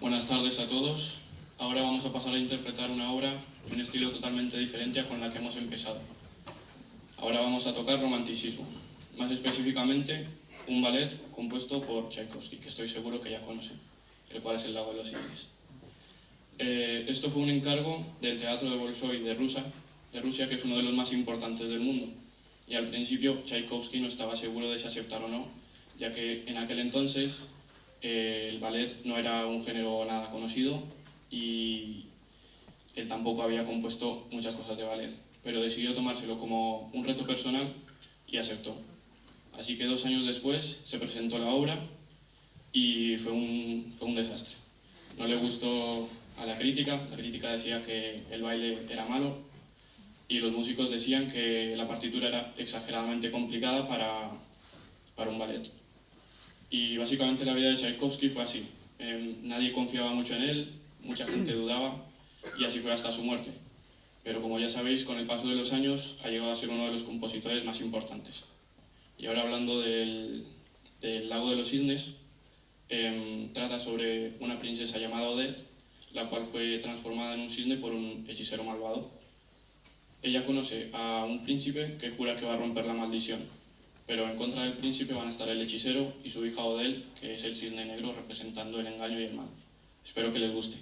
Buenas tardes a todos. Ahora vamos a pasar a interpretar una obra de un estilo totalmente diferente a con la que hemos empezado. Ahora vamos a tocar romanticismo, más específicamente un ballet compuesto por Tchaikovsky, que estoy seguro que ya conocen, el cual es El lago de los cisnes. Esto fue un encargo del Teatro de Bolshoi de Rusia, que es uno de los más importantes del mundo. Y al principio Tchaikovsky no estaba seguro de si aceptar o no, ya que en aquel entonces el ballet no era un género nada conocido y él tampoco había compuesto muchas cosas de ballet, pero decidió tomárselo como un reto personal y aceptó. Así que 2 años después se presentó la obra y fue un desastre. No le gustó a la crítica decía que el baile era malo y los músicos decían que la partitura era exageradamente complicada para un ballet. Y básicamente la vida de Tchaikovsky fue así. Nadie confiaba mucho en él, mucha gente dudaba y así fue hasta su muerte. Pero como ya sabéis, con el paso de los años ha llegado a ser uno de los compositores más importantes. Y ahora hablando del lago de los cisnes, trata sobre una princesa llamada Odette, la cual fue transformada en un cisne por un hechicero malvado. Ella conoce a un príncipe que jura que va a romper la maldición, pero en contra del príncipe van a estar el hechicero y su hija Odelle, que es el cisne negro representando el engaño y el mal. Espero que les guste.